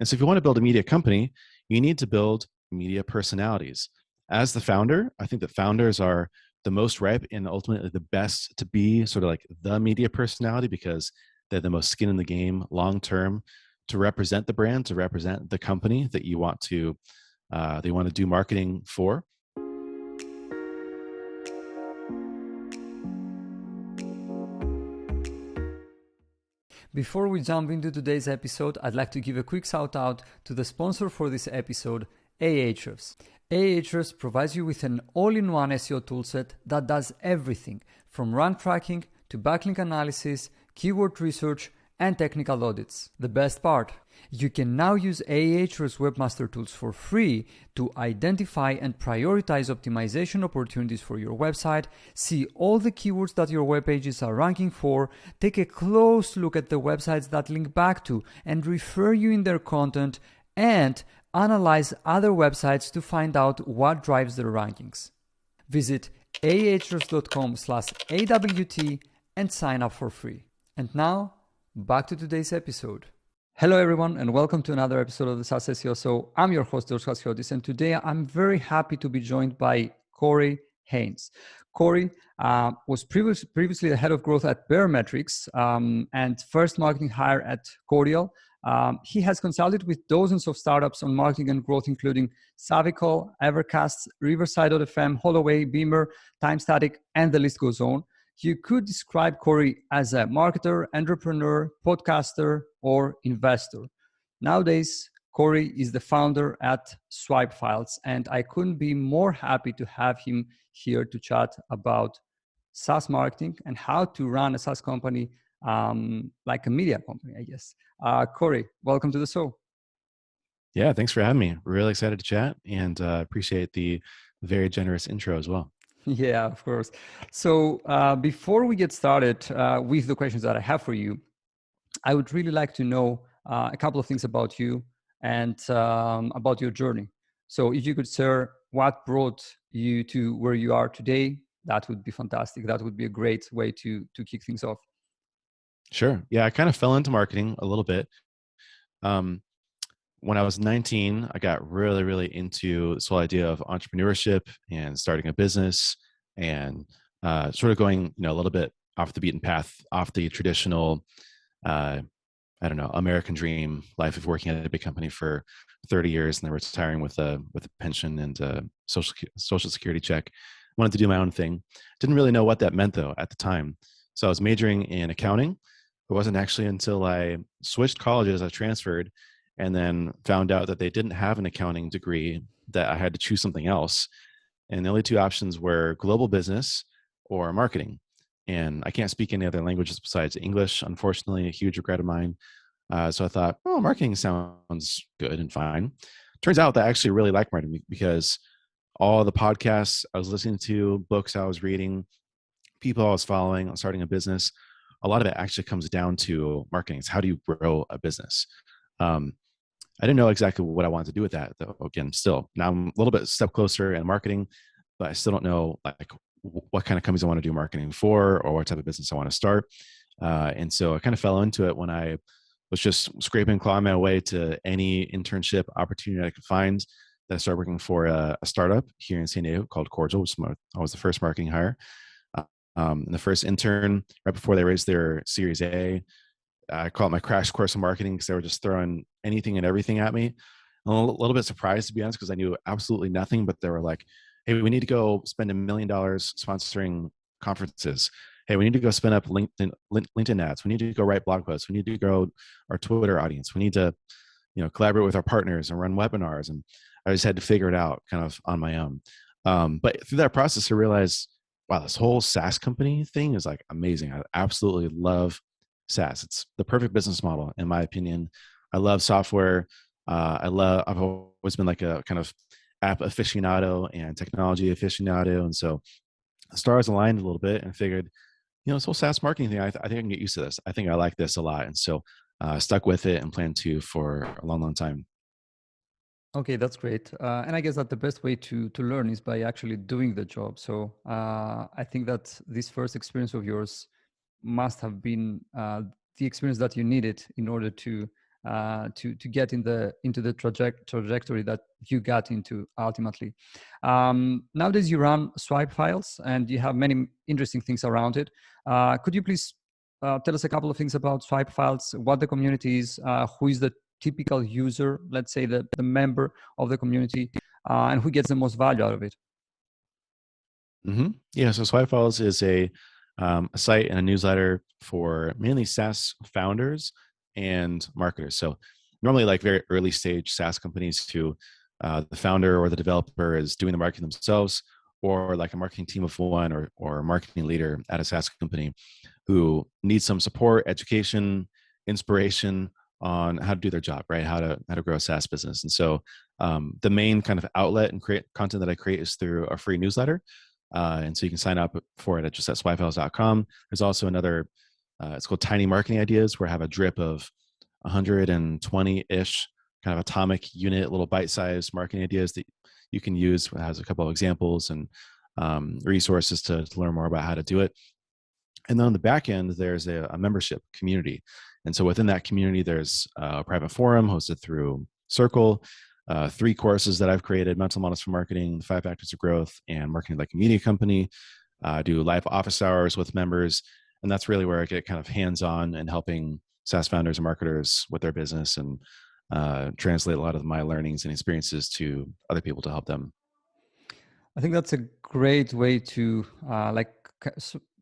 And so if you want to build a media company, you need to build media personalities. As the founder, I think that founders are the most ripe and ultimately the best to be sort of like the media personality because they're the most skin in the game long term to represent the brand, to represent the company that you want to do marketing for. Before we jump into today's episode, I'd like to give a quick shout out to the sponsor for this episode, Ahrefs. Ahrefs provides you with an all-in-one SEO toolset that does everything from rank tracking to backlink analysis, keyword research, and technical audits. The best part, you can now use Ahrefs Webmaster Tools for free to identify and prioritize optimization opportunities for your website, see all the keywords that your web pages are ranking for, take a close look at the websites that link back to and refer you in their content, and analyze other websites to find out what drives their rankings. Visit ahrefs.com/AWT and sign up for free. And now, back to today's episode. Hello everyone and welcome to another episode of the SaaS SEO Show. I'm your host, George Hasiotis, and today I'm very happy to be joined by Corey Haines. Corey was previously the head of growth at Baremetrics and first marketing hire at Cordial. He has consulted with dozens of startups on marketing and growth, including Savicall, Evercast, Riverside.fm, Holloway, Beamer, TimeStatic, and the list goes on. You could describe Corey as a marketer, entrepreneur, podcaster, or investor. Nowadays, Corey is the founder at SwipeWell, and I couldn't be more happy to have him here to chat about SaaS marketing and how to run a SaaS company like a media company, I guess. Corey, welcome to the show. Yeah, thanks for having me. Really excited to chat and appreciate the very generous intro as well. Yeah, of course. So before we get started with the questions that I have for you, I would really like to know a couple of things about you and about your journey. So if you could share what brought you to where you are today, that would be fantastic. That would be a great way to kick things off. Sure. Yeah, I kind of fell into marketing a little bit. When I was 19, I got really, really into this whole idea of entrepreneurship and starting a business and sort of going, a little bit off the beaten path, off the traditional, American dream life of working at a big company for 30 years and then retiring with a pension and a social security check. Wanted to do my own thing. Didn't really know what that meant though at the time. So I was majoring in accounting. It wasn't actually until I switched colleges, I transferred, and then found out that they didn't have an accounting degree, that I had to choose something else. And the only two options were global business or marketing. And I can't speak any other languages besides English, unfortunately, a huge regret of mine. So I thought, marketing sounds good and fine. Turns out that I actually really like marketing because all the podcasts I was listening to, books I was reading, people I was following on starting a business, a lot of it actually comes down to marketing. It's how do you grow a business? I didn't know exactly what I wanted to do with that, though. Again, still, now I'm a little bit step closer in marketing, but I still don't know like what kind of companies I want to do marketing for or what type of business I want to start. And so I kind of fell into it when I was just scraping, clawing my way to any internship opportunity I could find. That I started working for a startup here in San Diego called Cordial, which I was the first marketing hire. And the first intern right before they raised their Series A. I call it my crash course in marketing because they were just throwing anything and everything at me. I'm a little bit surprised, to be honest, because I knew absolutely nothing, but they were like, hey, we need to go spend $1 million sponsoring conferences. Hey, we need to go spin up LinkedIn ads. We need to go write blog posts. We need to grow our Twitter audience. We need to, collaborate with our partners and run webinars. And I just had to figure it out kind of on my own. But through that process, I realized, wow, this whole SaaS company thing is like amazing. I absolutely love SaaS. It's the perfect business model, in my opinion. I love software. I've always been like a kind of app aficionado and technology aficionado. And so the stars aligned a little bit and figured, this whole SaaS marketing thing, I think I can get used to this. I think I like this a lot. And so stuck with it and plan to for a long, long time. Okay, that's great. And I guess that the best way to learn is by actually doing the job. So I think that this first experience of yours must have been the experience that you needed in order to to get into the trajectory that you got into ultimately. Nowadays you run SwipeWells and you have many interesting things around it. Could you please tell us a couple of things about SwipeWells, what the community is, who is the typical user, let's say the member of the community, and who gets the most value out of it? Yeah, so SwipeWells is a site and a newsletter for mainly SaaS founders and marketers. So normally like very early stage SaaS companies who the founder or the developer is doing the marketing themselves, or like a marketing team of one or a marketing leader at a SaaS company who needs some support, education, inspiration on how to do their job, right? How to grow a SaaS business. And so the main kind of outlet and create content that I create is through a free newsletter. And so you can sign up for it at just at swipewells.com. There's also another, it's called Tiny Marketing Ideas, where I have a drip of 120-ish kind of atomic unit, little bite-sized marketing ideas that you can use. It has a couple of examples and resources to learn more about how to do it. And then on the back end, there's a membership community. And so within that community, there's a private forum hosted through Circle, 3 courses that I've created: Mental Models for Marketing, 5 Factors of Growth, and Marketing Like a Media Company. I do live office hours with members. And that's really where I get kind of hands-on and helping SaaS founders and marketers with their business and translate a lot of my learnings and experiences to other people to help them. I think that's a great way to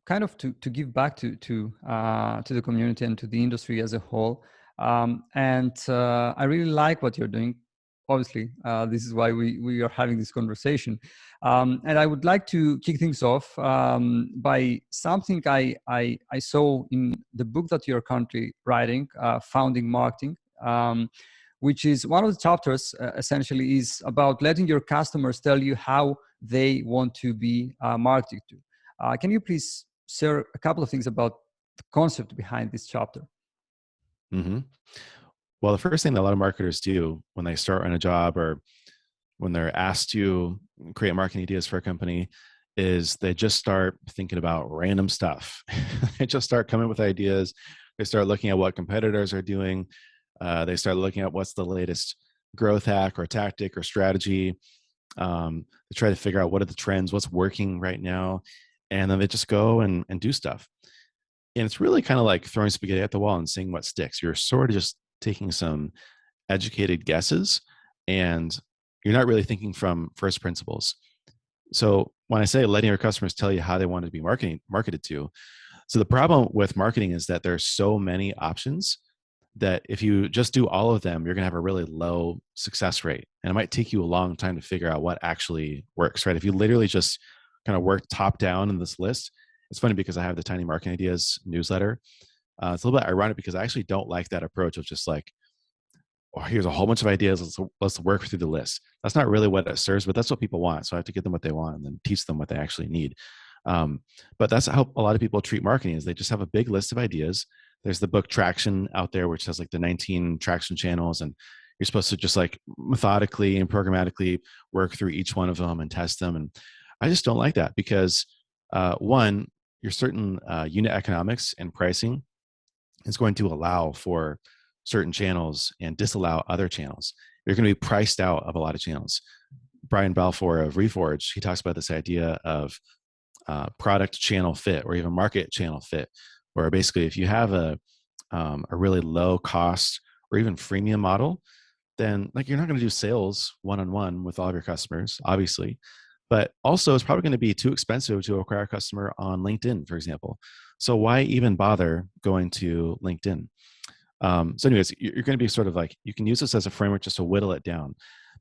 kind of to give back to the community and to the industry as a whole. And I really like what you're doing. Obviously, this is why we are having this conversation. And I would like to kick things off by something I saw in the book that you're currently writing, Founding Marketing, which is one of the chapters essentially is about letting your customers tell you how they want to be marketed to. Can you please share a couple of things about the concept behind this chapter? Mm-hmm. Well, the first thing that a lot of marketers do when they start on a job or when they're asked to create marketing ideas for a company is they just start thinking about random stuff. They just start coming with ideas. They start looking at what competitors are doing. They start looking at what's the latest growth hack or tactic or strategy. They try to figure out what are the trends, what's working right now. And then they just go and do stuff. And it's really kind of like throwing spaghetti at the wall and seeing what sticks. You're sort of just taking some educated guesses and you're not really thinking from first principles. So when I say letting your customers tell you how they want to be marketed to, so the problem with marketing is that there's so many options that if you just do all of them, you're going to have a really low success rate. And it might take you a long time to figure out what actually works, right? If you literally just kind of work top down in this list, it's funny because I have the Tiny Marketing Ideas newsletter. It's a little bit ironic because I actually don't like that approach of just like, oh, here's a whole bunch of ideas. Let's work through the list. That's not really what it serves, but that's what people want. So I have to give them what they want and then teach them what they actually need. But that's how a lot of people treat marketing is they just have a big list of ideas. There's the book Traction out there, which has like the 19 traction channels, and you're supposed to just like methodically and programmatically work through each one of them and test them. And I just don't like that because one, your certain unit economics and pricing is going to allow for certain channels and disallow other channels. You're going to be priced out of a lot of channels. Brian Balfour of Reforge, he talks about this idea of product channel fit or even market channel fit, where basically if you have a really low cost or even freemium model, then like you're not going to do sales one-on-one with all of your customers, obviously. But also it's probably going to be too expensive to acquire a customer on LinkedIn, for example. So why even bother going to LinkedIn? So anyways, you're going to be sort of like, you can use this as a framework just to whittle it down.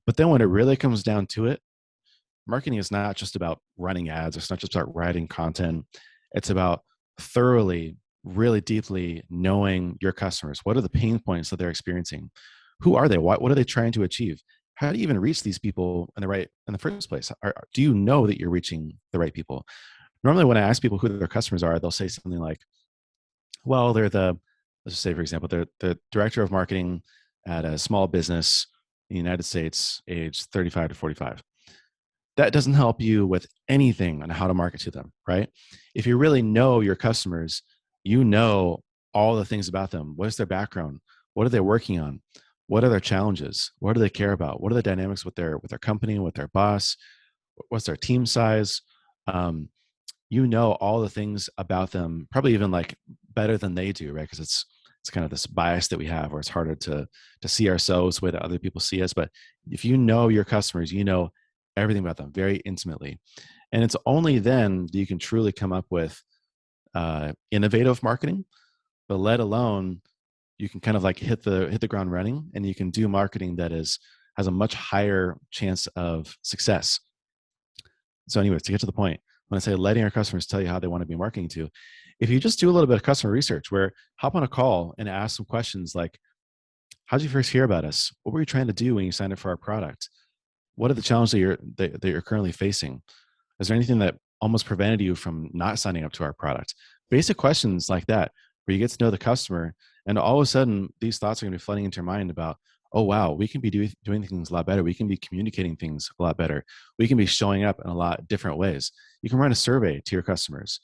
But then when it really comes down to it, marketing is not just about running ads. It's not just about writing content. It's about thoroughly, really deeply knowing your customers. What are the pain points that they're experiencing? Who are they? What are they trying to achieve? How do you even reach these people in the first place? Do you know that you're reaching the right people? Normally, when I ask people who their customers are, they'll say something like, well, let's just say, for example, they're the director of marketing at a small business in the United States, age 35 to 45. That doesn't help you with anything on how to market to them, right? If you really know your customers, you know all the things about them. What is their background? What are they working on? What are their challenges? What do they care about? What are the dynamics with their company, with their boss? What's their team size? Um, you know all the things about them, probably even like better than they do, right? Because it's kind of this bias that we have, where it's harder to see ourselves the way that other people see us. But if you know your customers, you know everything about them very intimately, and it's only then that you can truly come up with innovative marketing. But let alone you can kind of like hit the ground running, and you can do marketing that has a much higher chance of success. So anyways, to get to the point, when I say letting our customers tell you how they want to be marketing to, if you just do a little bit of customer research, where hop on a call and ask some questions like, how did you first hear about us? What were you trying to do when you signed up for our product? What are the challenges that you're currently facing? Is there anything that almost prevented you from not signing up to our product? Basic questions like that, where you get to know the customer, and all of a sudden these thoughts are going to be flooding into your mind about, oh wow, we can be doing things a lot better. We can be communicating things a lot better. We can be showing up in a lot different ways. You can run a survey to your customers,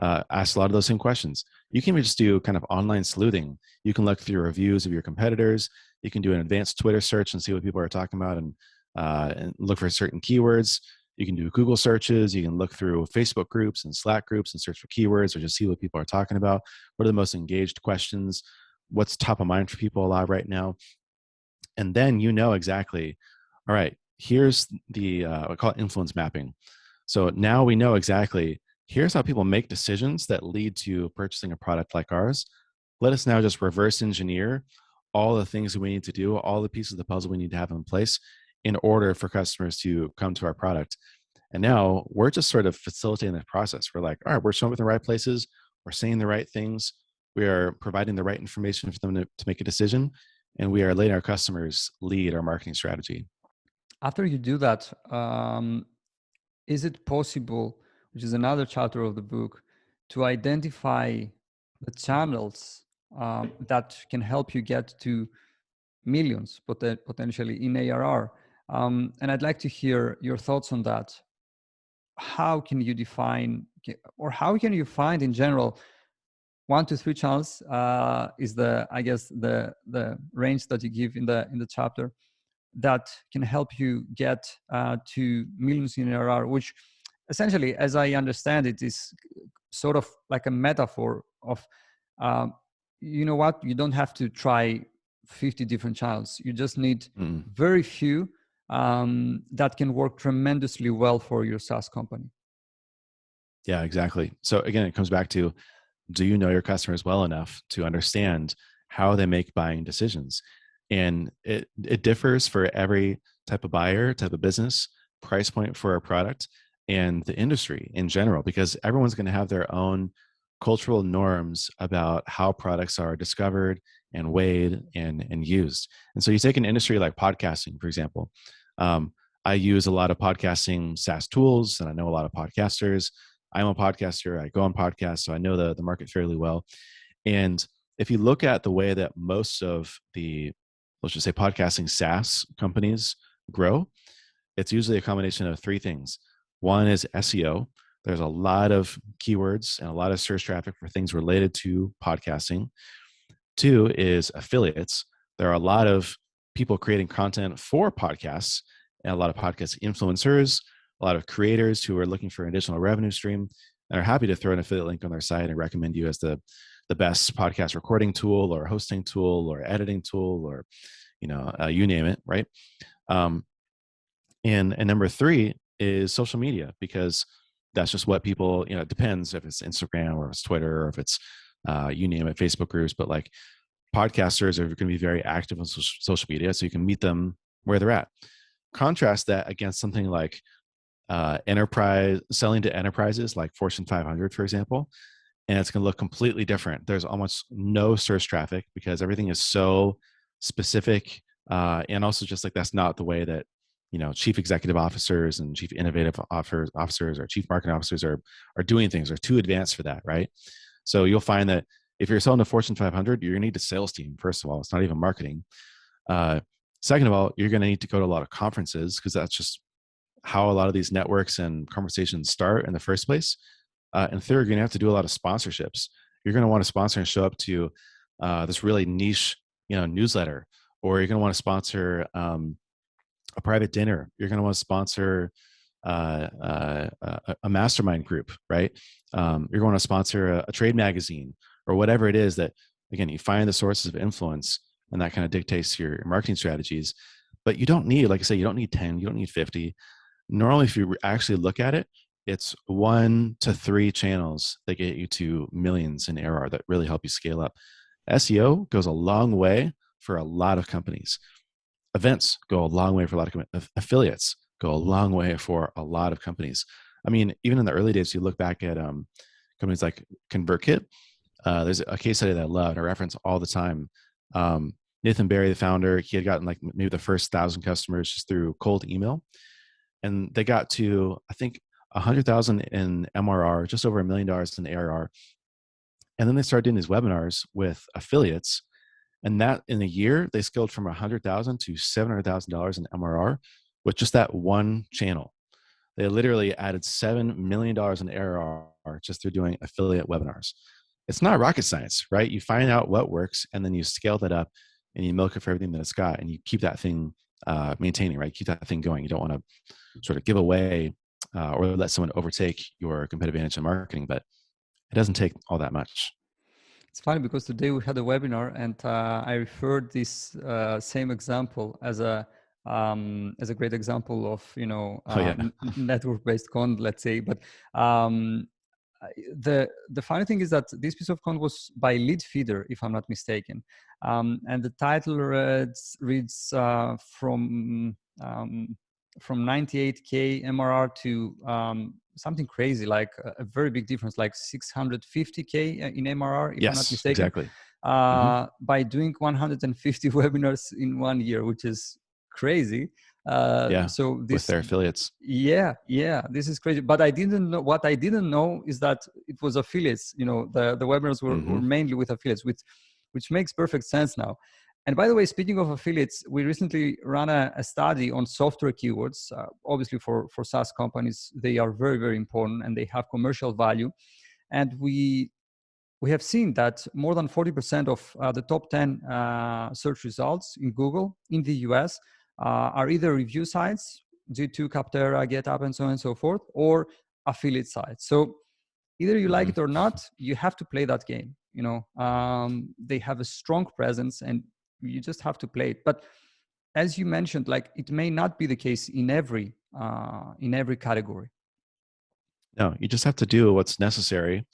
ask a lot of those same questions. You can just do kind of online sleuthing. You can look through reviews of your competitors. You can do an advanced Twitter search and see what people are talking about, and look for certain keywords. You can do Google searches. You can look through Facebook groups and Slack groups and search for keywords, or just see what people are talking about. What are the most engaged questions? What's top of mind for people alive right now? And then you know exactly, all right, here's the, I call it influence mapping. So now we know exactly, here's how people make decisions that lead to purchasing a product like ours. Let us now just reverse engineer all the things that we need to do, all the pieces of the puzzle we need to have in place in order for customers to come to our product. And now we're just sort of facilitating that process. We're like, all right, we're showing up in the right places. We're saying the right things. We are providing the right information for them to make a decision. And we are letting our customers lead our marketing strategy. After you do that, is it possible, which is another chapter of the book, to identify the channels that can help you get to millions potentially in ARR? And I'd like to hear your thoughts on that. How can you define, or how can you find in general, 1 to 3 channels is the, I guess, the range that you give in the chapter, that can help you get to millions in ARR, which essentially, as I understand it, is sort of like a metaphor of, you know what, you don't have to try 50 different channels. You just need very few that can work tremendously well for your SaaS company. Yeah, exactly. So again, it comes back to, do you know your customers well enough to understand how they make buying decisions? And it differs for every type of buyer, type of business, price point for a product, and the industry in general, because everyone's going to have their own cultural norms about how products are discovered and weighed and used. And so you take an industry like podcasting, for example. I use a lot of podcasting SaaS tools, and I know a lot of podcasters. I'm a podcaster. I go on podcasts, so I know the market fairly well. And if you look at the way that most of the, let's just say, podcasting SaaS companies grow, it's usually a combination of 3 things. One is SEO. There's a lot of keywords and a lot of search traffic for things related to podcasting. 2 is affiliates. There are a lot of people creating content for podcasts, and a lot of podcast influencers, a lot of creators who are looking for an additional revenue stream and are happy to throw an affiliate link on their site and recommend you as the best podcast recording tool or hosting tool or editing tool, or you name it, right? And number 3 is social media, because that's just what people, it depends if it's Instagram or if it's Twitter or if it's you name it, Facebook groups, but like podcasters are going to be very active on social media, so you can meet them where they're at. Contrast that against something like enterprise, selling to enterprises like Fortune 500, for example, and it's going to look completely different. There's almost no search traffic because everything is so specific, and also just like that's not the way that chief executive officers and chief innovative officers or chief marketing officers are doing things. They're too advanced for that, right? So you'll find that if you're selling to Fortune 500, you're going to need a sales team. First of all, it's not even marketing. Second of all, you're going to need to go to a lot of conferences, because that's just how a lot of these networks and conversations start in the first place. And third, you're going to have to do a lot of sponsorships. You're going to want to sponsor and show up to this really niche newsletter, or you're going to want to sponsor a private dinner. You're going to want to sponsor a mastermind group, right? You're going to sponsor a trade magazine or whatever it is that, again, you find the sources of influence, and that kind of dictates your marketing strategies. But you don't need, like I say, you don't need 10, you don't need 50. Normally, if you actually look at it, it's 1 to 3 channels that get you to millions in ARR that really help you scale up. SEO goes a long way for a lot of companies. Events go a long way for a lot of companies. Affiliates go a long way for a lot of companies. I mean, even in the early days, you look back at companies like ConvertKit. There's a case study that I love, and I reference all the time. Nathan Barry, the founder, he had gotten like maybe the first 1,000 customers just through cold email. And they got to, I think, 100,000 in MRR, just over $1 million in ARR. And then they started doing these webinars with affiliates. And that in a year, they scaled from 100,000 to $700,000 in MRR with just that one channel. They literally added $7 million in ARR just through doing affiliate webinars. It's not rocket science, right? You find out what works, and then you scale that up, and you milk it for everything that it's got, and you keep that thing maintaining, right? Keep that thing going. You don't want to sort of give away or let someone overtake your competitive advantage in marketing, but it doesn't take all that much. It's funny because today we had a webinar, and I referred this same example as a great example of network-based content, let's say. But the funny thing is that this piece of content was by Lead Feeder, if I'm not mistaken, and the title reads from 98K MRR to something crazy, like a very big difference, like 650K in MRR, if I'm not mistaken. Exactly. By doing 150 webinars in 1 year, which is crazy. So this, with their affiliates. Yeah, this is crazy. But I didn't know, what I didn't know is that it was affiliates. The webinars were mainly with affiliates, which makes perfect sense now. And by the way, speaking of affiliates, we recently ran a study on software keywords. Obviously, for SaaS companies, they are very, very important, and they have commercial value. And we have seen that more than 40% of the top 10 search results in Google in the US are either review sites, G2, Capterra, GetUp, and so on and so forth, or affiliate sites. So either you like it or not, you have to play that game. They have a strong presence, and you just have to play it. But as you mentioned, like, it may not be the case in every category. No, you just have to do what's necessary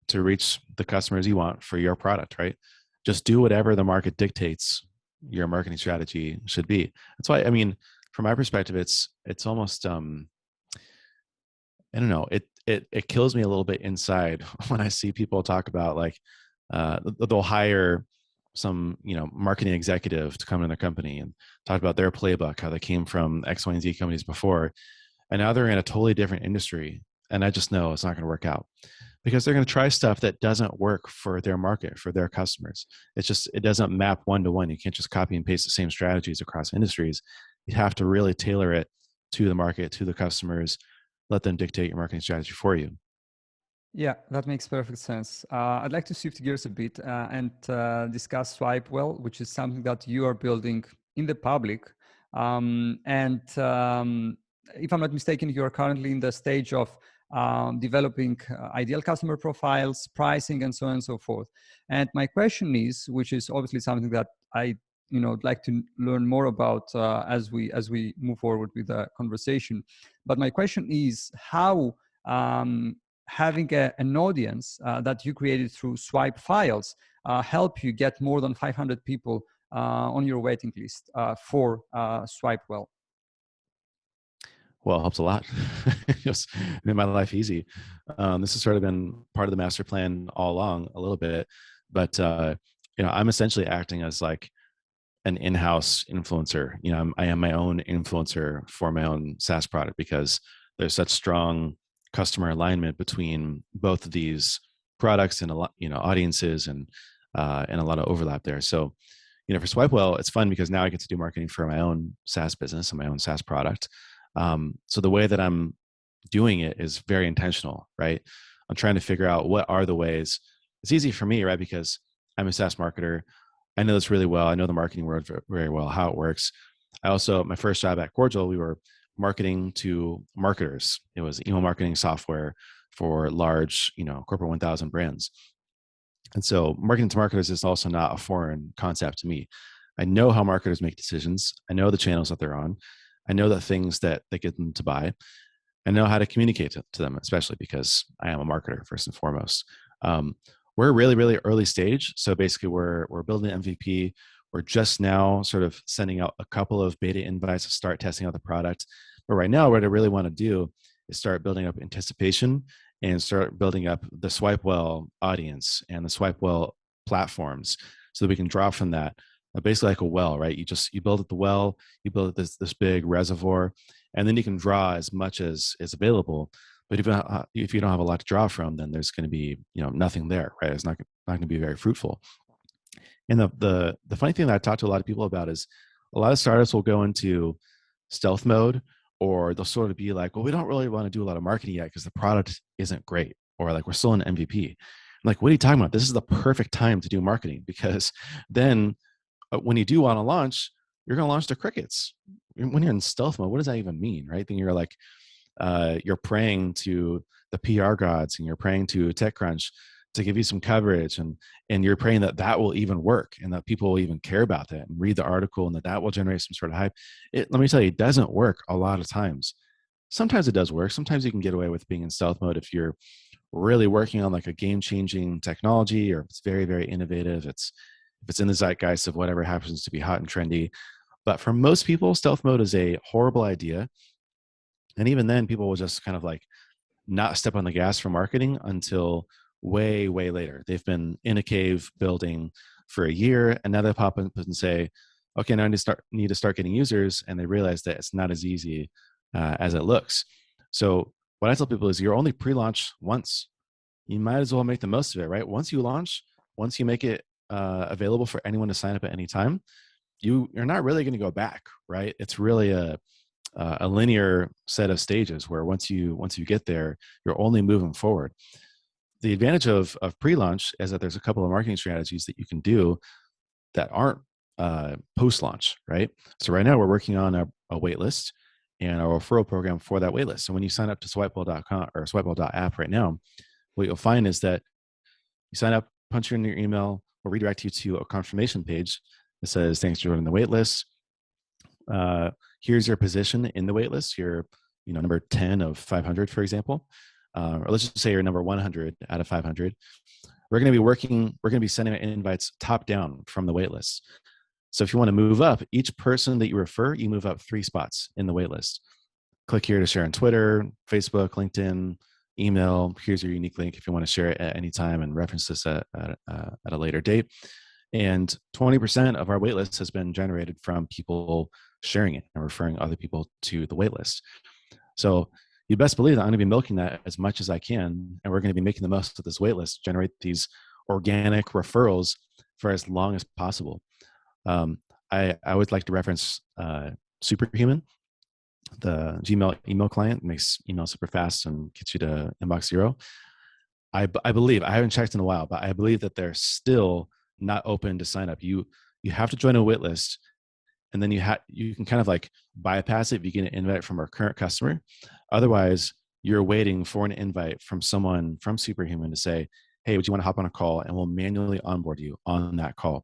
to reach the customers you want for your product, right? Just do whatever the market dictates your marketing strategy should be. That's why, I mean, from my perspective, it's almost, I don't know, it kills me a little bit inside when I see people talk about, like, they'll hire some, marketing executive to come in their company and talk about their playbook, how they came from X, Y, and Z companies before, and now they're in a totally different industry. And I just know it's not going to work out, because they're going to try stuff that doesn't work for their market, for their customers. It doesn't map one-to-one. You can't just copy and paste the same strategies across industries. You have to really tailor it to the market, to the customers, let them dictate your marketing strategy for you. Yeah, that makes perfect sense. I'd like to shift gears a bit and discuss SwipeWell, which is something that you are building in the public. If I'm not mistaken, you are currently in the stage of developing ideal customer profiles, pricing, and so on and so forth. And my question is, which is obviously something that I would like to learn more about as we move forward with the conversation. But my question is, how having an audience that you created through swipe files help you get more than 500 people on your waiting list for SwipeWell? Well, it helps a lot. Just made my life easy. This has sort of been part of the master plan all along, a little bit, but I'm essentially acting as like an in-house influencer. I am my own influencer for my own SaaS product, because there's such strong customer alignment between both of these products and a lot, audiences, and a lot of overlap there. So, for SwipeWell, it's fun because now I get to do marketing for my own SaaS business and my own SaaS product. So the way that I'm doing it is very intentional, right? I'm trying to figure out what are the ways. It's easy for me, right? Because I'm a SaaS marketer. I know this really well. I know the marketing world very well, how it works. I also, my first job at Cordial, we were marketing to marketers. It was email marketing software for large, corporate 1000 brands. And so marketing to marketers is also not a foreign concept to me. I know how marketers make decisions. I know the channels that they're on. I know the things that get them to buy. I know how to communicate to them, especially because I am a marketer first and foremost. Um, we're really, really early stage. So basically we're building an MVP. We're just now sort of sending out a couple of beta invites to start testing out the product. But right now, what I really want to do is start building up anticipation and start building up the SwipeWell audience and the SwipeWell platforms so that we can draw from that. Basically like a well, right? You build it the well, you build this big reservoir, and then you can draw as much as is available. But if you don't have a lot to draw from, then there's going to be nothing there, right? It's not going to be very fruitful. And the funny thing that I talk to a lot of people about is a lot of startups will go into stealth mode, or they'll sort of be like, well, we don't really want to do a lot of marketing yet because the product isn't great, or like we're still in MVP. I'm like, what are you talking about? This is the perfect time to do marketing, because then when you do want to launch, you're going to launch to crickets. When you're in stealth mode, what does that even mean, right? Then you're like, you're praying to the PR gods and you're praying to TechCrunch to give you some coverage, and you're praying that will even work and that people will even care about that and read the article and that will generate some sort of hype. Let me tell you, it doesn't work a lot of times. Sometimes it does work. Sometimes you can get away with being in stealth mode if you're really working on like a game-changing technology, or it's very, very innovative. If it's in the zeitgeist of whatever happens to be hot and trendy. But for most people, stealth mode is a horrible idea. And even then, people will just kind of like not step on the gas for marketing until way, way later. They've been in a cave building for a year, and now they pop up and say, okay, now I need to start getting users. And they realize that it's not as easy as it looks. So what I tell people is, you're only pre-launch once. You might as well make the most of it, right? Once you launch, once you make it available for anyone to sign up at any time, you're not really going to go back, right? It's really a linear set of stages where once you get there, you're only moving forward. The advantage of pre-launch is that there's a couple of marketing strategies that you can do that aren't post-launch, right? So right now we're working on a waitlist and a referral program for that waitlist. So when you sign up to SwipeWell.com or SwipeWell.app right now, what you'll find is that you sign up, punch in your email, we'll redirect you to a confirmation page that says, thanks for joining the waitlist. Here's your position in the waitlist. You're, number 10 of 500, for example. Or let's just say you're number 100 out of 500. We're going to be sending out invites top down from the waitlist. So if you want to move up, each person that you refer, you move up 3 spots in the waitlist. Click here to share on Twitter, Facebook, LinkedIn, email. Here's your unique link if you want to share it at any time and reference this at a later date. And 20% of our waitlist has been generated from people sharing it and referring other people to the waitlist. So you best believe that I'm going to be milking that as much as I can, and we're going to be making the most of this waitlist, generate these organic referrals for as long as possible. I would like to reference Superhuman, the Gmail email client, makes email super fast and gets you to inbox zero. I believe, I haven't checked in a while, but I believe that they're still not open to sign up. You have to join a waitlist, and then you can kind of like bypass it if you get an invite from our current customer. Otherwise, you're waiting for an invite from someone from Superhuman to say, hey, would you want to hop on a call? And we'll manually onboard you on that call.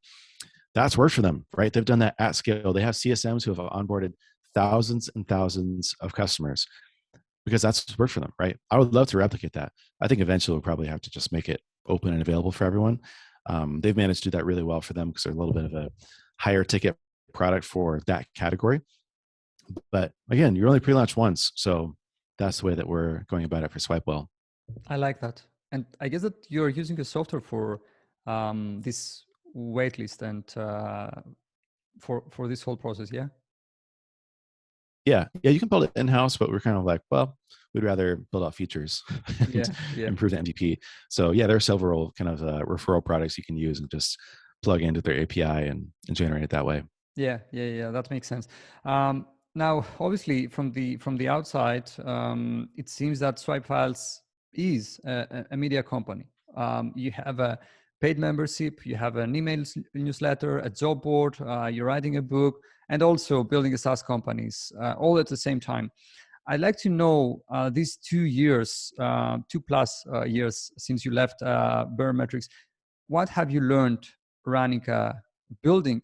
That's worked for them, right? They've done that at scale. They have CSMs who have onboarded thousands and thousands of customers because that's worked for them, right? I would love to replicate that. I think eventually we'll probably have to just make it open and available for everyone. They've managed to do that really well for them because they're a little bit of a higher ticket product for that category. But again, you're only pre-launch once. So that's the way that we're going about it for SwipeWell. I like that. And I guess that you're using a software for this waitlist and for this whole process, yeah? Yeah, you can build it in-house, but we're kind of like, well, we'd rather build out features and improve the MVP. So yeah, there are several kind of referral products you can use and just plug into their API and generate it that way. Yeah, that makes sense. Now, obviously, from the outside, it seems that SwipeWell is a media company. You have a paid membership, you have an email newsletter, a job board, you're writing a book, and also building a SaaS companies all at the same time. I'd like to know these 2 years, 2+ years since you left Baremetrics, what have you learned running building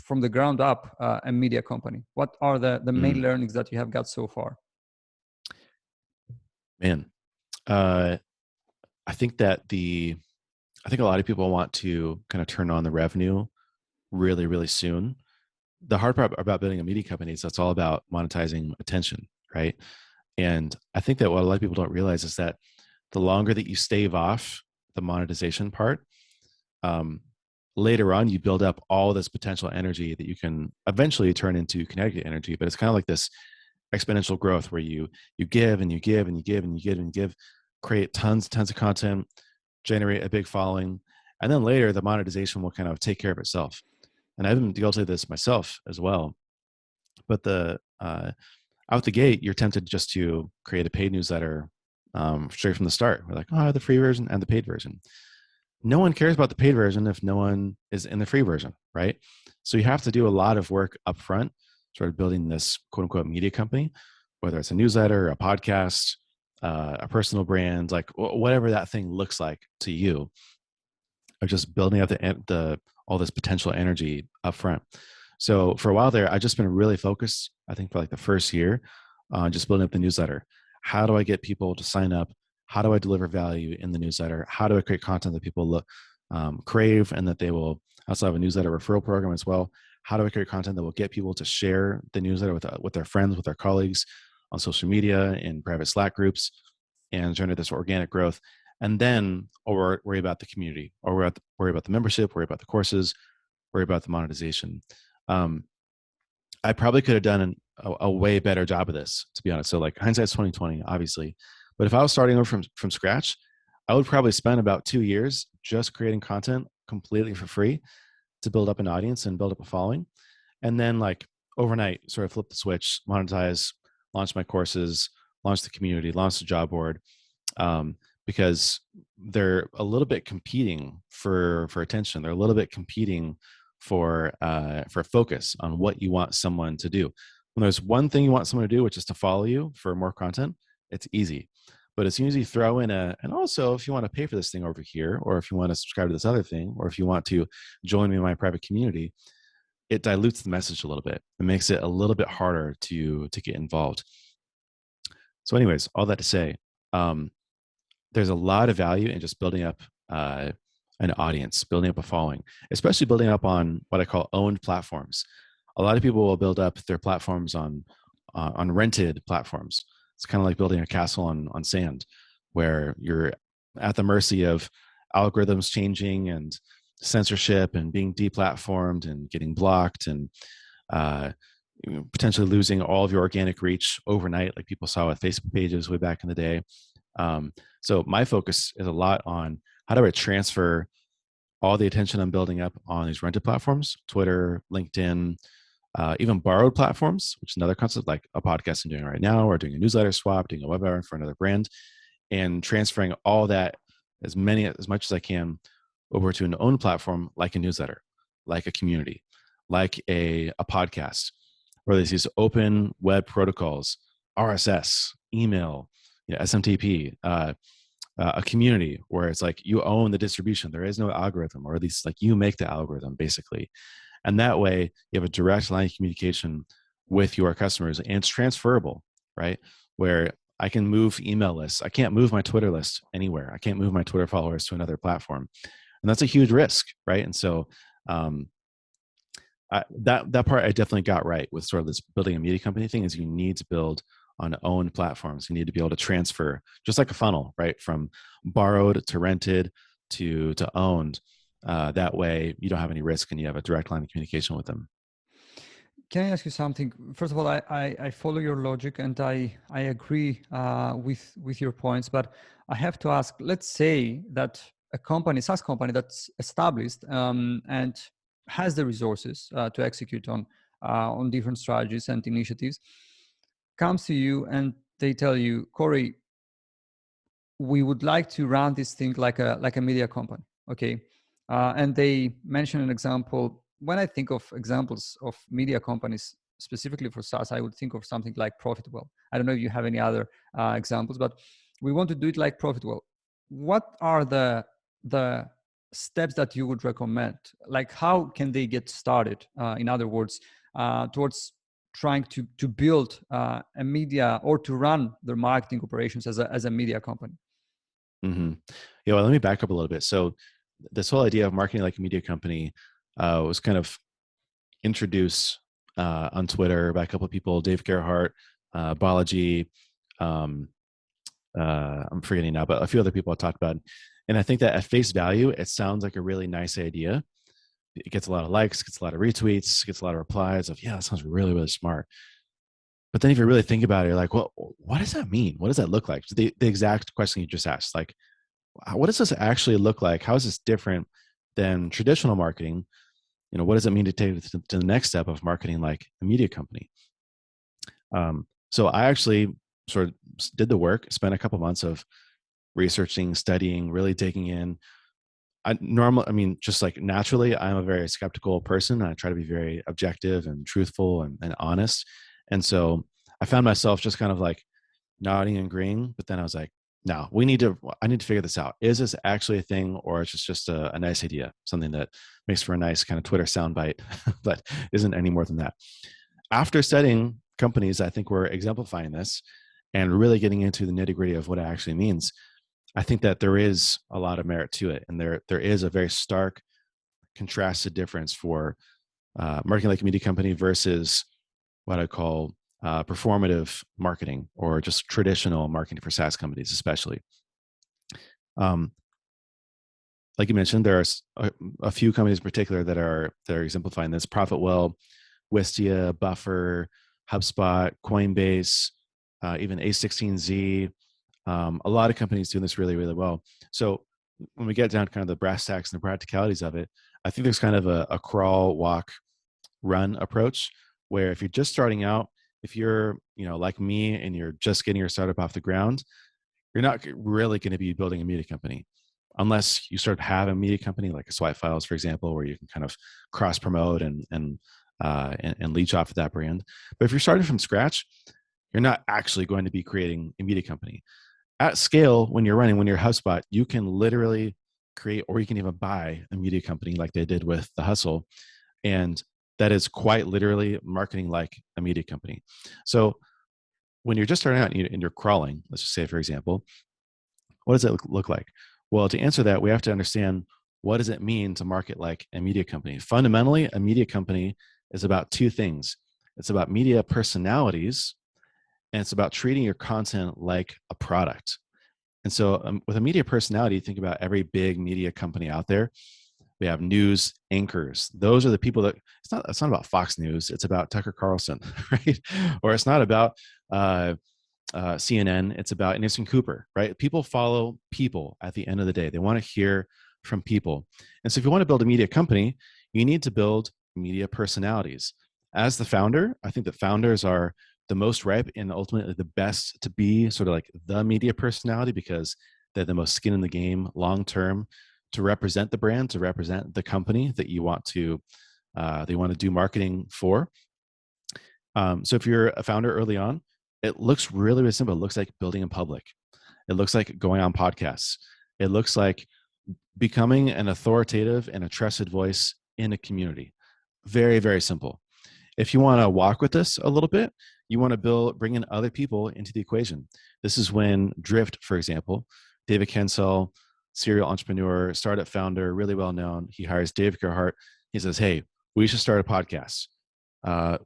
from the ground up a media company? What are the main learnings that you have got so far? Man, I think that I think a lot of people want to kind of turn on the revenue really, really soon. The hard part about building a media company is that's all about monetizing attention, right? And I think that what a lot of people don't realize is that the longer that you stave off the monetization part, later on you build up all this potential energy that you can eventually turn into kinetic energy. But it's kind of like this exponential growth where you give and you give and you give and you give and you give, create tons of content, generate a big following, and then later the monetization will kind of take care of itself. And I've been guilty of this myself as well. But out the gate, you're tempted just to create a paid newsletter straight from the start. We're like, oh, I have the free version and the paid version. No one cares about the paid version if no one is in the free version, right? So you have to do a lot of work up front, sort of building this quote unquote media company, whether it's a newsletter, a podcast, a personal brand, like whatever that thing looks like to you, of just building up all this potential energy up front. So for a while there, I've just been really focused, I think for like the first year, on just building up the newsletter. How do I get people to sign up? How do I deliver value in the newsletter? How do I create content that people crave and that they will? I also have a newsletter referral program as well. How do I create content that will get people to share the newsletter with their friends, with their colleagues on social media, in private Slack groups, and generate this organic growth? And then worry about the community, or worry about the membership, worry about the courses, worry about the monetization. I probably could have done a way better job of this, to be honest. So like hindsight's 2020, obviously. But if I was starting over from scratch, I would probably spend about 2 years just creating content completely for free to build up an audience and build up a following. And then like overnight, sort of flip the switch, monetize, launch my courses, launch the community, launch the job board. Because they're a little bit competing for attention. They're a little bit competing for focus on what you want someone to do. When there's one thing you want someone to do, which is to follow you for more content, it's easy. But as soon as you throw in and also if you want to pay for this thing over here, or if you want to subscribe to this other thing, or if you want to join me in my private community, it dilutes the message a little bit. It makes it a little bit harder to get involved. So anyways, all that to say, there's a lot of value in just building up an audience, building up a following, especially building up on what I call owned platforms. A lot of people will build up their platforms on rented platforms. It's kind of like building a castle on sand, where you're at the mercy of algorithms changing and censorship and being deplatformed and getting blocked and potentially losing all of your organic reach overnight, like people saw with Facebook pages way back in the day. So my focus is a lot on how do I transfer all the attention I'm building up on these rented platforms, Twitter, LinkedIn, even borrowed platforms, which is another concept, like a podcast I'm doing right now, or doing a newsletter swap, doing a webinar for another brand, and transferring all that as much as I can over to an own platform, like a newsletter, like a community, like a podcast, where there's these open web protocols, RSS, email, SMTP, a community where it's like you own the distribution. There is no algorithm, or at least like you make the algorithm basically. And that way you have a direct line of communication with your customers, and it's transferable, right? Where I can move email lists. I can't move my Twitter list anywhere. I can't move my Twitter followers to another platform. And that's a huge risk, right? And so that part I definitely got right with sort of this building a media company thing, is you need to build on owned platforms. You need to be able to transfer, just like a funnel, right? From borrowed to rented to owned. That way you don't have any risk and you have a direct line of communication with them. Can I ask you something? First of all, I follow your logic and I agree with your points, but I have to ask, let's say that a company, SaaS company that's established and has the resources to execute on different strategies and initiatives, comes to you and they tell you, Corey, we would like to run this thing like a media company. Okay. And they mention an example. When I think of examples of media companies, specifically for SaaS, I would think of something like ProfitWell. I don't know if you have any other examples, but we want to do it like ProfitWell. What are the steps that you would recommend? Like, how can they get started? In other words, towards trying to build a media or to run their marketing operations as a media company. Mm-hmm. Yeah, well, let me back up a little bit. So this whole idea of marketing like a media company was kind of introduced on Twitter by a couple of people, Dave Gerhardt, Balaji, I'm forgetting now, but a few other people I talked about. And I think that at face value, it sounds like a really nice idea. It gets a lot of likes, gets a lot of retweets, gets a lot of replies of, yeah, that sounds really, really smart. But then if you really think about it, you're like, well, what does that mean? What does that look like? The exact question you just asked, like, what does this actually look like? How is this different than traditional marketing? What does it mean to take it to the next step of marketing like a media company? So I actually sort of did the work, spent a couple months of researching, studying, really digging in. Just like naturally, I'm a very skeptical person. I try to be very objective and truthful and honest. And so I found myself just kind of like nodding and agreeing. But then I was like, no, I need to figure this out. Is this actually a thing, or is it just a nice idea, something that makes for a nice kind of Twitter soundbite, but isn't any more than that? After studying companies, I think we're exemplifying this and really getting into the nitty gritty of what it actually means. I think that there is a lot of merit to it. And there is a very stark contrasted difference for marketing like a media company versus what I call performative marketing, or just traditional marketing for SaaS companies, especially. Like you mentioned, there are a few companies in particular that are exemplifying this: ProfitWell, Wistia, Buffer, HubSpot, Coinbase, even A16Z. A lot of companies doing this really, really well. So when we get down to kind of the brass tacks and the practicalities of it, I think there's kind of a crawl, walk, run approach, where if you're just starting out, if you're, like me, and you're just getting your startup off the ground, you're not really going to be building a media company unless you sort of have a media company like a SwipeWell, for example, where you can kind of cross promote and leech off of that brand. But if you're starting from scratch, you're not actually going to be creating a media company. At scale, when you're HubSpot, you can literally create, or you can even buy a media company like they did with The Hustle. And that is quite literally marketing like a media company. So when you're just starting out and you're crawling, let's just say, for example, what does it look like? Well, to answer that, we have to understand, what does it mean to market like a media company? Fundamentally, a media company is about two things. It's about media personalities, and it's about treating your content like a product. And so with a media personality, think about every big media company out there. We have news anchors. Those are the people that, it's not about Fox News. It's about Tucker Carlson, right? Or it's not about CNN. It's about Anderson Cooper, right? People follow people at the end of the day. They want to hear from people. And so if you want to build a media company, you need to build media personalities. As the founder, I think that founders are the most ripe and ultimately the best to be sort of like the media personality, because they're the most skin in the game long term, to represent the brand, to represent the company that you want to do marketing for. So if you're a founder early on, it looks really, really simple. It looks like building in public. It looks like going on podcasts. It looks like becoming an authoritative and a trusted voice in a community. Very, very simple. If you want to walk with this a little bit, you want to bring in other people into the equation. This is when Drift, for example, David Kensel, serial entrepreneur, startup founder, really well known. He hires Dave Gerhardt. He says, hey, we should start a podcast.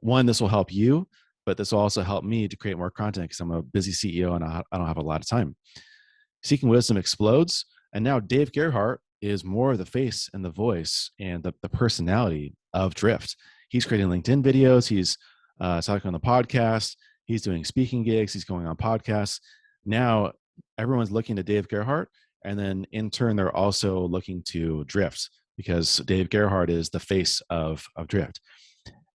One, this will help you, but this will also help me to create more content because I'm a busy CEO and I don't have a lot of time. Seeking Wisdom explodes. And now Dave Gerhardt is more of the face and the voice and the personality of Drift. He's creating LinkedIn videos. He's talking on the podcast. He's doing speaking gigs. He's going on podcasts. Now everyone's looking to Dave Gerhardt. And then in turn, they're also looking to Drift, because Dave Gerhardt is the face of Drift.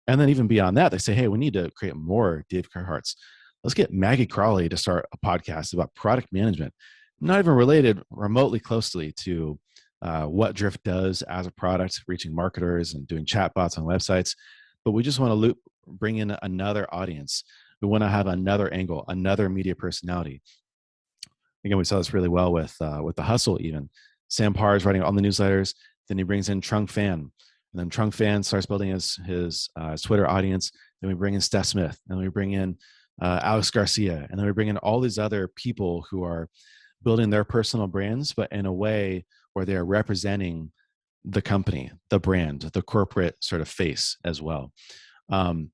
And then even beyond that, they say, hey, we need to create more Dave Gerhardts. Let's get Maggie Crawley to start a podcast about product management, not even related remotely closely to what Drift does as a product, reaching marketers and doing chatbots on websites. But we just want to bring in another audience. We want to have another angle, another media personality. Again, we saw this really well with The Hustle. Even Sam Parr is writing all the newsletters. Then he brings in Trung Fan, and then Trung Fan starts building his Twitter audience. Then we bring in Steph Smith, and we bring in Alex Garcia, and then we bring in all these other people who are building their personal brands, but in a way where they are representing the company, the brand, the corporate sort of face as well. And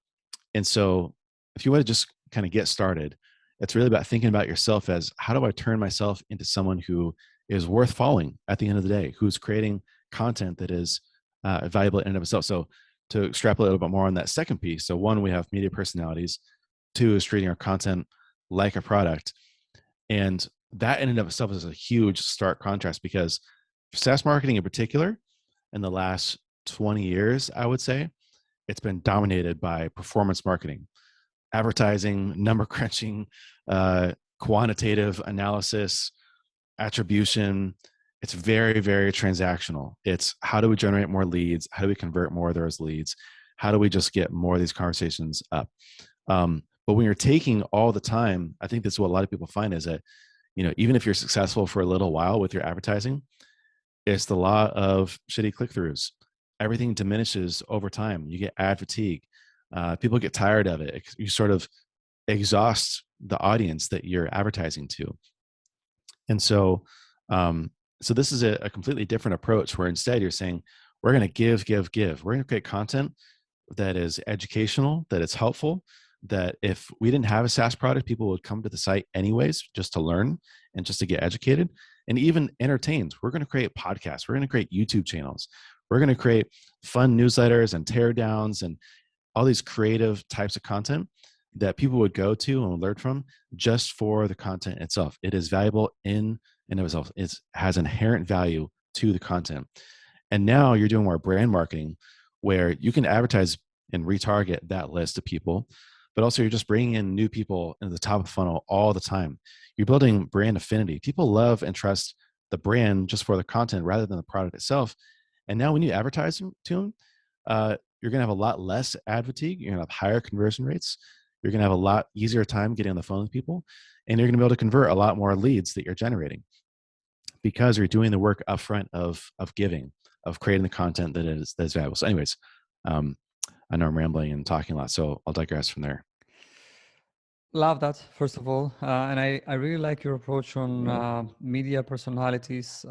so if you want to just kind of get started, it's really about thinking about yourself as, how do I turn myself into someone who is worth following at the end of the day, who's creating content that is valuable in and of itself. So to extrapolate a little bit more on that second piece. So one, we have media personalities. Two is treating our content like a product. And that in and of itself is a huge stark contrast, because SaaS marketing in particular, in the last 20 years, I would say, it's been dominated by performance marketing, advertising, number crunching, quantitative analysis, attribution. It's very, very transactional. It's how do we generate more leads? How do we convert more of those leads? How do we just get more of these conversations up? But when you're taking all the time, I think that's what a lot of people find is that, even if you're successful for a little while with your advertising, it's the law of shitty click-throughs. Everything diminishes over time. You get ad fatigue. People get tired of it. You sort of exhaust the audience that you're advertising to. And so, so this is a completely different approach, where instead you're saying, we're going to give. We're going to create content that is educational, that is helpful, that if we didn't have a SaaS product, people would come to the site anyways, just to learn and just to get educated and even entertained. We're going to create podcasts. We're going to create YouTube channels. We're going to create fun newsletters and teardowns and all these creative types of content that people would go to and learn from just for the content itself. It is valuable in and of itself. It has inherent value to the content. And now you're doing more brand marketing, where you can advertise and retarget that list of people, but also you're just bringing in new people into the top of the funnel all the time. You're building brand affinity. People love and trust the brand just for the content rather than the product itself. And now when you advertise to them, you're going to have a lot less ad fatigue. You're going to have higher conversion rates. You're going to have a lot easier time getting on the phone with people. And you're going to be able to convert a lot more leads that you're generating, because you're doing the work upfront of giving, of creating the content that is valuable. So anyways, I know I'm rambling and talking a lot, so I'll digress from there. Love that, first of all. And I really like your approach on media personalities.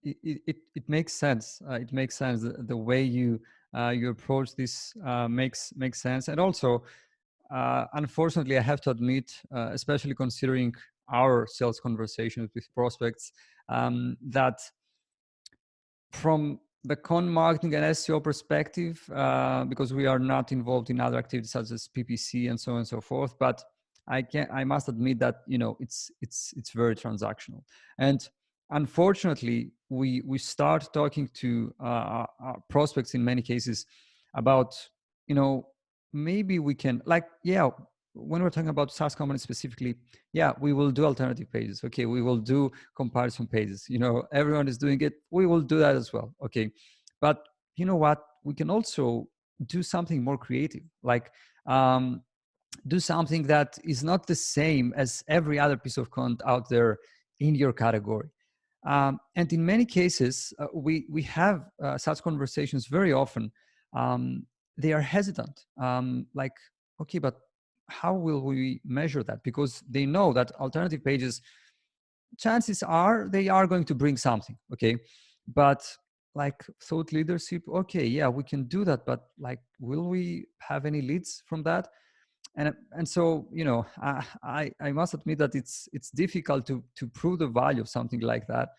It makes sense. It makes sense. The way you approach this makes sense. And also, unfortunately, I have to admit, especially considering our sales conversations with prospects, that from the con marketing and SEO perspective, because we are not involved in other activities such as PPC and so on and so forth, but I must admit that it's very transactional. And unfortunately, we start talking to our prospects in many cases about maybe we can, when we're talking about SaaS companies specifically, we will do alternative pages. Okay, we will do comparison pages. Everyone is doing it. We will do that as well. Okay, but you know what? We can also do something more creative, do something that is not the same as every other piece of content out there in your category. And in many cases, we have such conversations very often. They are hesitant, okay, but how will we measure that? Because they know that alternative pages, chances are they are going to bring something, okay? But thought leadership, okay, we can do that, but will we have any leads from that? And so, I must admit that it's difficult to prove the value of something like that.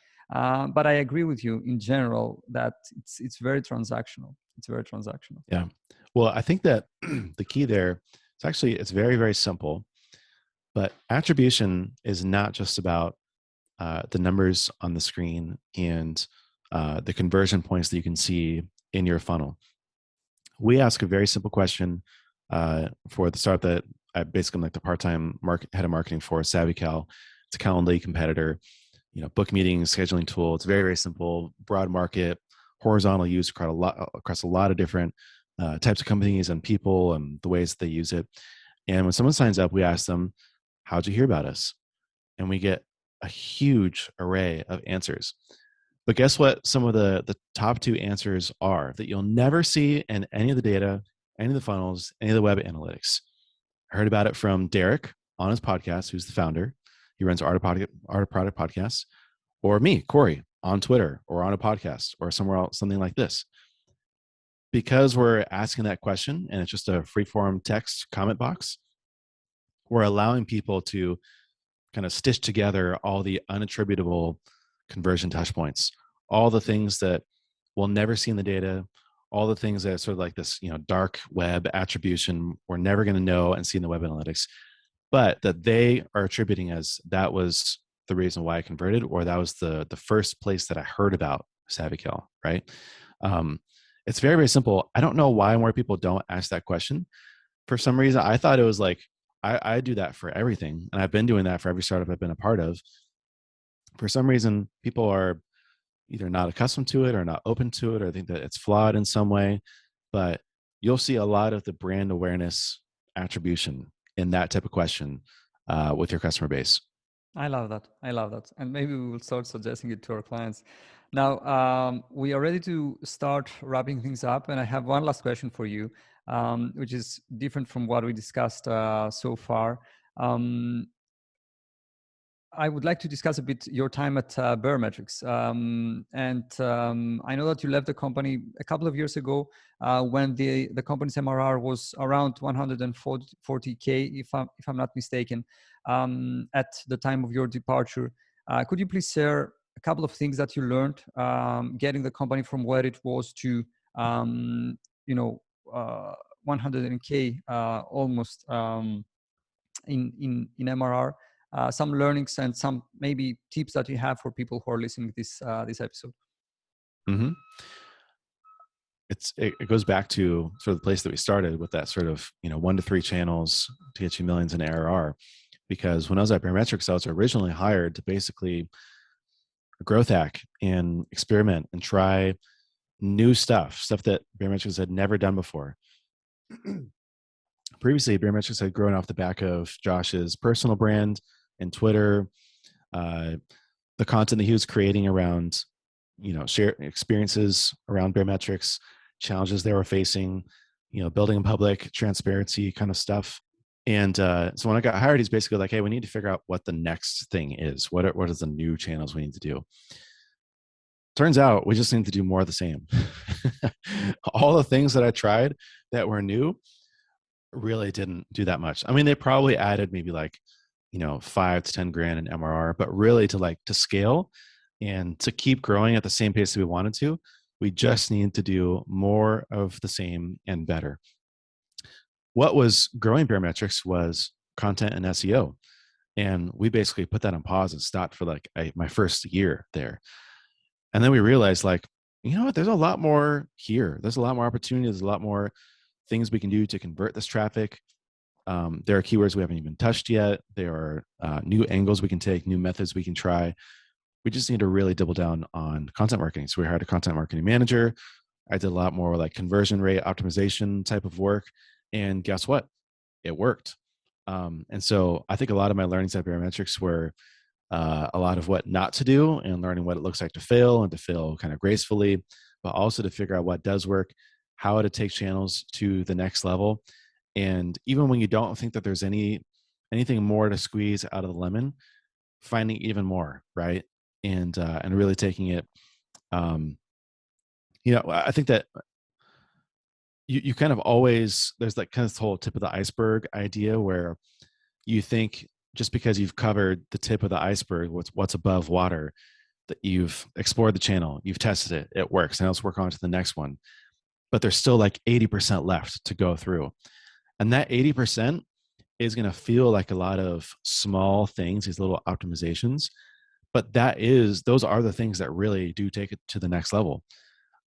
But I agree with you in general that it's very transactional. It's very transactional. Yeah. Well, I think that the key there, it's very, very simple, but attribution is not just about the numbers on the screen and the conversion points that you can see in your funnel. We ask a very simple question for the startup that I basically am the part-time head of marketing for, SavvyCal. It's a Calendly competitor. book meetings, scheduling tool. It's very, very simple, broad market, horizontal use across a lot of different types of companies and people and the ways that they use it. And when someone signs up, we ask them, how'd you hear about us? And we get a huge array of answers. But guess what? Some of the top two answers are that you'll never see in any of the data, any of the funnels, any of the web analytics. I heard about it from Derek on his podcast, who's the founder. He runs Art of Product Podcasts, or me, Corey, on Twitter or on a podcast or somewhere else, something like this. Because we're asking that question and it's just a free-form text comment box, we're allowing people to kind of stitch together all the unattributable conversion touch points, all the things that we'll never see in the data, all the things that are sort of like this, dark web attribution we're never going to know and see in the web analytics, but that they are attributing as that was the reason why I converted, or that was the first place that I heard about SavvyCal, right? It's very, very simple. I don't know why more people don't ask that question. For some reason, I thought it was like, I do that for everything. And I've been doing that for every startup I've been a part of. For some reason, people are either not accustomed to it or not open to it, or think that it's flawed in some way. But you'll see a lot of the brand awareness attribution in that type of question with your customer base. I love that. I love that. And maybe we will start suggesting it to our clients. Now, we are ready to start wrapping things up. And I have one last question for you, which is different from what we discussed so far. I would like to discuss a bit your time at Baremetrics. I know that you left the company a couple of years ago when the company's MRR was around 140K, if I'm not mistaken, at the time of your departure. Could you please share a couple of things that you learned getting the company from where it was to 100K almost in MRR? Some learnings and some maybe tips that you have for people who are listening to this episode. Mm-hmm. It goes back to sort of the place that we started with that sort of 1 to 3 channels to get you millions in ARR. Because when I was at Baremetrics, I was originally hired to basically growth hack and experiment and try new stuff that Baremetrics had never done before. Previously, Baremetrics had grown off the back of Josh's personal brand and Twitter, the content that he was creating around, share experiences around Baremetrics, challenges they were facing, building in public, transparency kind of stuff. And so when I got hired, he's basically like, hey, we need to figure out what the next thing is. What is the new channels we need to do? Turns out we just need to do more of the same. All the things that I tried that were new really didn't do that much. I mean, they probably added maybe like, 5 to 10 grand in MRR, but really to scale and to keep growing at the same pace that we wanted to, we just need to do more of the same and better. What was growing Baremetrics was content and SEO. And we basically put that on pause and stopped for my first year there. And then we realized there's a lot more here. There's a lot more opportunity. There's a lot more things we can do to convert this traffic. There are keywords we haven't even touched yet. There are new angles we can take, new methods we can try. We just need to really double down on content marketing. So we hired a content marketing manager. I did a lot more conversion rate optimization type of work. And guess what? It worked. And so I think a lot of my learnings at Baremetrics were a lot of what not to do and learning what it looks like to fail and to fail kind of gracefully, but also to figure out what does work, how to take channels to the next level. And even when you don't think that there's anything more to squeeze out of the lemon, finding even more, right? And really taking it, I think that you kind of always, there's kind of this whole tip of the iceberg idea where you think just because you've covered the tip of the iceberg, what's above water, that you've explored the channel, you've tested it, it works, now let's work on to the next one. But there's still 80% left to go through. And that 80% is going to feel like a lot of small things, these little optimizations, but those are the things that really do take it to the next level.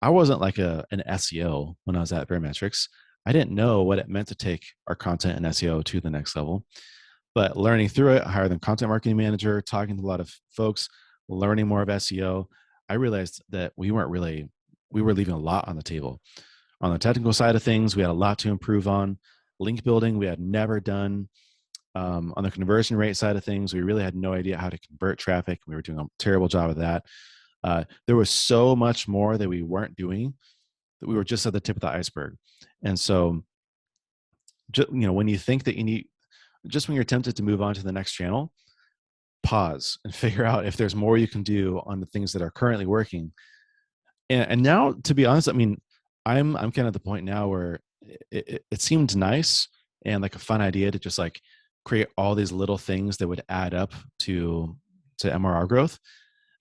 I wasn't an SEO when I was at Baremetrics. I didn't know what it meant to take our content and SEO to the next level, but learning through it, I hired a content marketing manager, talking to a lot of folks, learning more of SEO, I realized that we were leaving a lot on the table. On the technical side of things, we had a lot to improve on. Link building, we had never done. On the conversion rate side of things, we really had no idea how to convert traffic. We were doing a terrible job of that. There was so much more that we weren't doing, that we were just at the tip of the iceberg. And so, when you think that you need, just when you're tempted to move on to the next channel, pause and figure out if there's more you can do on the things that are currently working. And now, to be honest, I mean, I'm kind of at the point now where it seemed nice and like a fun idea to just like create all these little things that would add up to MRR growth.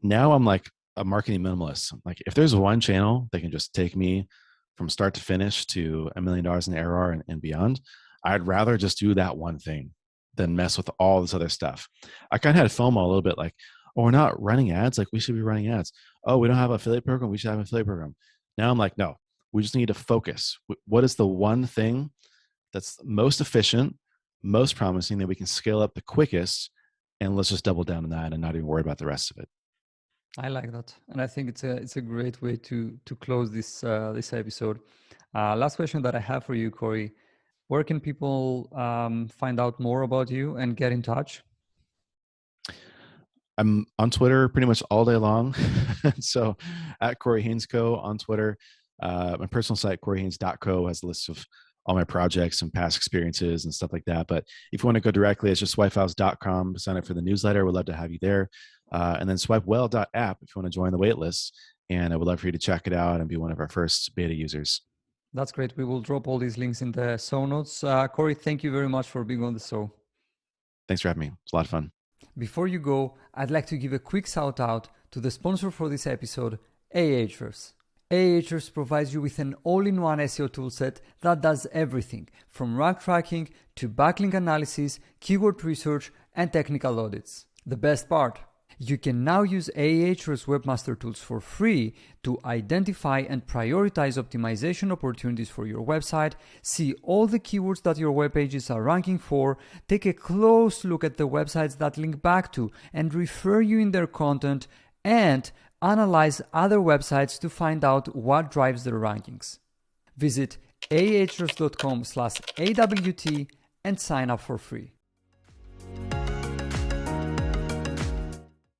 Now I'm like a marketing minimalist. Like if there's one channel that can just take me from start to finish to $1 million in ARR and beyond, I'd rather just do that one thing than mess with all this other stuff. I kind of had FOMO a little bit, like, oh, we're not running ads. Like we should be running ads. Oh, we don't have an affiliate program. We should have an affiliate program. Now I'm like, no, we just need to focus. What is the one thing that's most efficient, most promising, that we can scale up the quickest, and let's just double down on that and not even worry about the rest of it. I like that, and I think it's a great way to close this this episode. Last question that I have for you, Corey: where can people find out more about you and get in touch? I'm on Twitter pretty much all day long. So at Corey Haines Co on Twitter. My personal site, coreyhaines.co, has a list of all my projects and past experiences and stuff like that. But if you want to go directly, it's just swipehouse.com. Sign up for the newsletter. We'd love to have you there. And then swipewell.app if you want to join the waitlist. And I would love for you to check it out and be one of our first beta users. That's great. We will drop all these links in the show notes. Corey, thank you very much for being on the show. Thanks for having me. It's a lot of fun. Before you go, I'd like to give a quick shout out to the sponsor for this episode, Ahrefs. Ahrefs provides you with an all-in-one SEO toolset that does everything from rank tracking to backlink analysis, keyword research, and technical audits. The best part, you can now use Ahrefs Webmaster Tools for free to identify and prioritize optimization opportunities for your website, see all the keywords that your web pages are ranking for, take a close look at the websites that link back to and refer you in their content, and analyze other websites to find out what drives their rankings. Visit ahrefs.com/AWT and sign up for free.